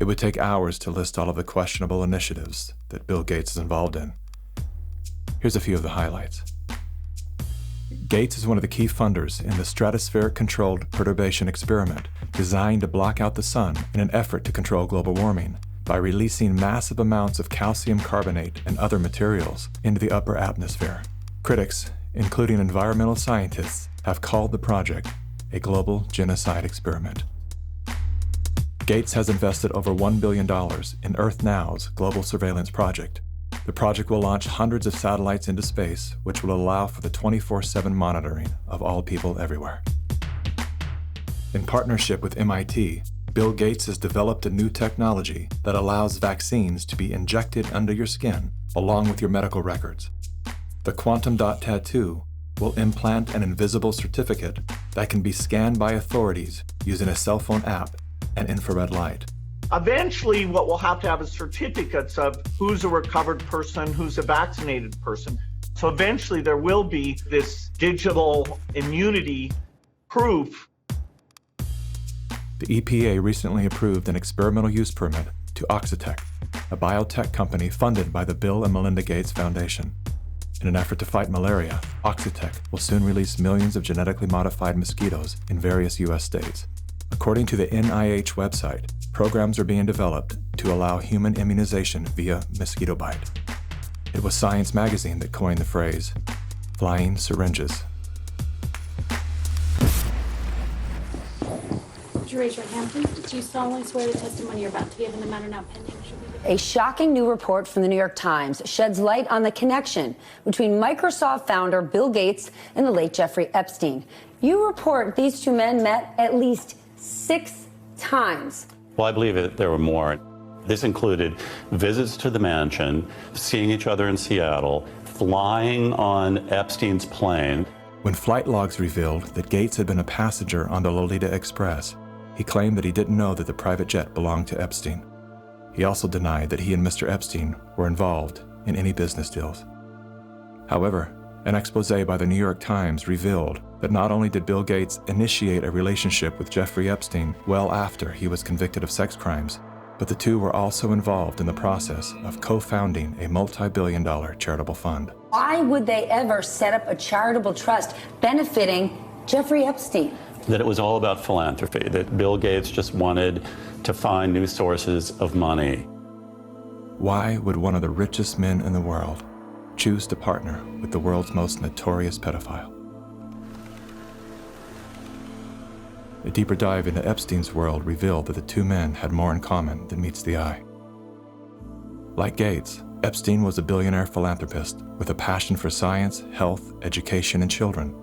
It would take hours to list all of the questionable initiatives that Bill Gates is involved in. Here's a few of the highlights. Gates is one of the key funders in the stratospheric-controlled perturbation experiment designed to block out the sun in an effort to control global warming by releasing massive amounts of calcium carbonate and other materials into the upper atmosphere. Critics, including environmental scientists, have called the project a global genocide experiment. Gates has invested over $1 billion in Earth Now's global surveillance project. The project will launch hundreds of satellites into space, which will allow for the 24/7 monitoring of all people everywhere. In partnership with MIT, Bill Gates has developed a new technology that allows vaccines to be injected under your skin along with your medical records. The quantum dot tattoo will implant an invisible certificate that can be scanned by authorities using a cell phone app and infrared light. Eventually, what we'll have to have is certificates of who's a recovered person, who's a vaccinated person. So eventually there will be this digital immunity proof. The EPA recently approved an experimental use permit to Oxitec, a biotech company funded by the Bill and Melinda Gates Foundation. In an effort to fight malaria, Oxitec will soon release millions of genetically modified mosquitoes in various U.S. states. According to the NIH website, programs are being developed to allow human immunization via mosquito bite. It was Science magazine that coined the phrase, flying syringes. Would you raise your hand, please? Do you solemnly swear the testimony you're about to give in the matter now pending? A shocking new report from the New York Times sheds light on the connection between Microsoft founder Bill Gates and the late Jeffrey Epstein. You report these two men met at least 6 times. Well, I believe there were more. This included visits to the mansion, seeing each other in Seattle, flying on Epstein's plane. When flight logs revealed that Gates had been a passenger on the Lolita Express, he claimed that he didn't know that the private jet belonged to Epstein. He also denied that he and Mr. Epstein were involved in any business deals. However, an expose by the New York Times revealed that not only did Bill Gates initiate a relationship with Jeffrey Epstein well after he was convicted of sex crimes, but the two were also involved in the process of co-founding a multi-billion-dollar charitable fund. Why would they ever set up a charitable trust benefiting Jeffrey Epstein? That it was all about philanthropy, that Bill Gates just wanted to find new sources of money. Why would one of the richest men in the world choose to partner with the world's most notorious pedophile? A deeper dive into Epstein's world revealed that the two men had more in common than meets the eye. Like Gates, Epstein was a billionaire philanthropist with a passion for science, health, education, and children.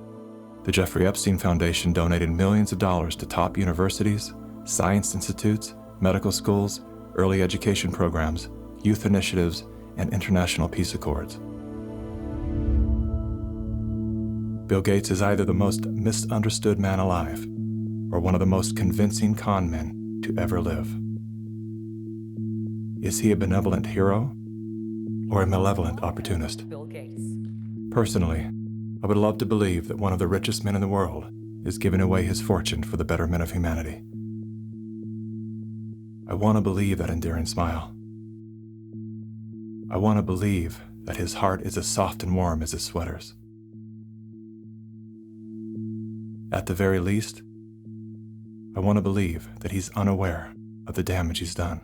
The Jeffrey Epstein Foundation donated millions of dollars to top universities, science institutes, medical schools, early education programs, youth initiatives, and international peace accords. Bill Gates is either the most misunderstood man alive or one of the most convincing con men to ever live. Is he a benevolent hero or a malevolent opportunist? Bill Gates. Personally, I would love to believe that one of the richest men in the world is giving away his fortune for the betterment of humanity. I want to believe that endearing smile. I want to believe that his heart is as soft and warm as his sweaters. At the very least, I want to believe that he's unaware of the damage he's done.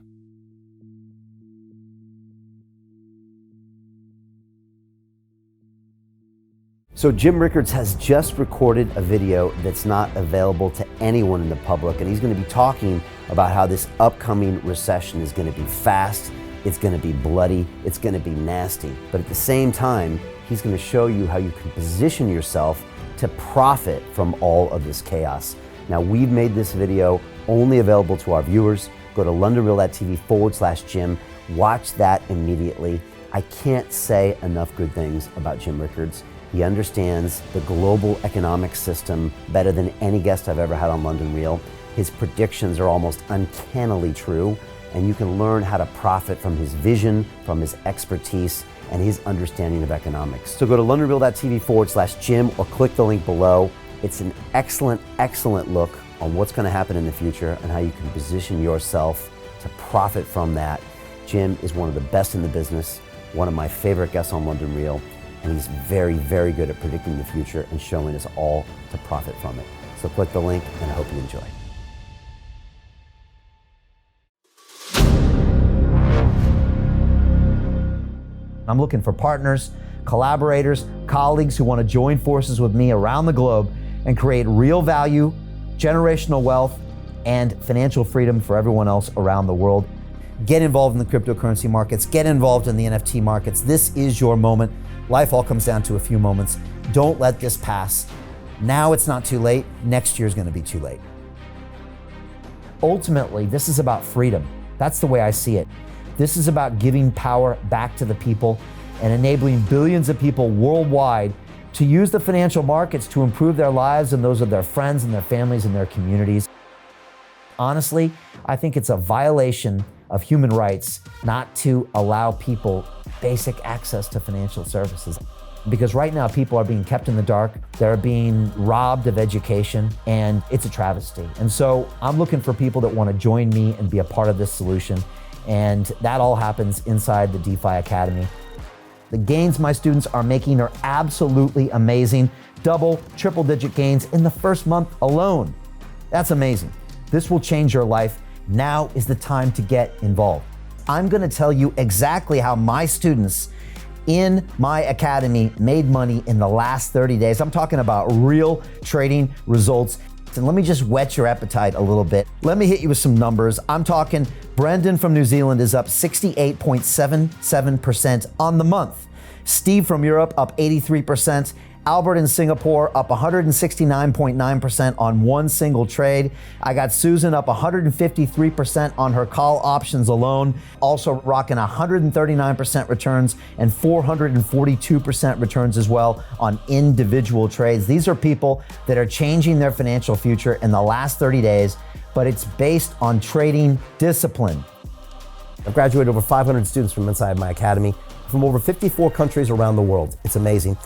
So Jim Rickards has just recorded a video that's not available to anyone in the public, and he's going to be talking about how this upcoming recession is going to be fast, it's going to be bloody, it's going to be nasty. But at the same time, he's going to show you how you can position yourself to profit from all of this chaos. Now, we've made this video only available to our viewers. Go to londonreal.tv/Jim. Watch that immediately. I can't say enough good things about Jim Rickards. He understands the global economic system better than any guest I've ever had on London Real. His predictions are almost uncannily true, and you can learn how to profit from his vision, from his expertise, and his understanding of economics. So go to londonreal.tv/Jim or click the link below. It's an excellent, excellent look on what's going to happen in the future and how you can position yourself to profit from that. Jim is one of the best in the business, one of my favorite guests on London Real, and he's very, very good at predicting the future and showing us all to profit from it. So click the link, and I hope you enjoy. I'm looking for partners, collaborators, colleagues who want to join forces with me around the globe and create real value, generational wealth, and financial freedom for everyone else around the world. Get involved in the cryptocurrency markets, get involved in the NFT markets. This is your moment. Life all comes down to a few moments. Don't let this pass. Now it's not too late. Next year's going to be too late. Ultimately, this is about freedom. That's the way I see it. This is about giving power back to the people and enabling billions of people worldwide to use the financial markets to improve their lives and those of their friends and their families and their communities. Honestly, I think it's a violation of human rights not to allow people basic access to financial services. Because right now people are being kept in the dark, they're being robbed of education, and it's a travesty. And so I'm looking for people that want to join me and be a part of this solution. And that all happens inside the DeFi Academy. The gains my students are making are absolutely amazing. Double, triple-digit gains in the first month alone. That's amazing. This will change your life. Now is the time to get involved. I'm gonna tell you exactly how my students in my academy made money in the last 30 days. I'm talking about real trading results. And let me just whet your appetite a little bit. Let me hit you with some numbers. I'm talking Brendan from New Zealand is up 68.77% on the month. Steve from Europe up 83%. Albert in Singapore up 169.9% on one single trade. I got Susan up 153% on her call options alone, also rocking 139% returns and 442% returns as well on individual trades. These are people that are changing their financial future in the last 30 days, but it's based on trading discipline. I've graduated over 500 students from inside my academy from over 54 countries around the world. It's amazing.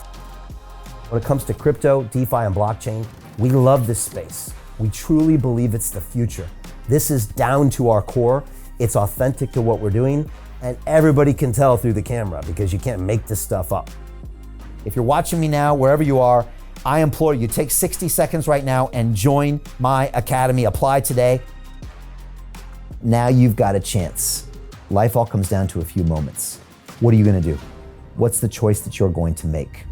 When it comes to crypto, DeFi, and blockchain, we love this space. We truly believe it's the future. This is down to our core. It's authentic to what we're doing, and everybody can tell through the camera because you can't make this stuff up. If you're watching me now, wherever you are, I implore you, take 60 seconds right now and join my academy. Apply today. Now you've got a chance. Life all comes down to a few moments. What are you gonna do? What's the choice that you're going to make?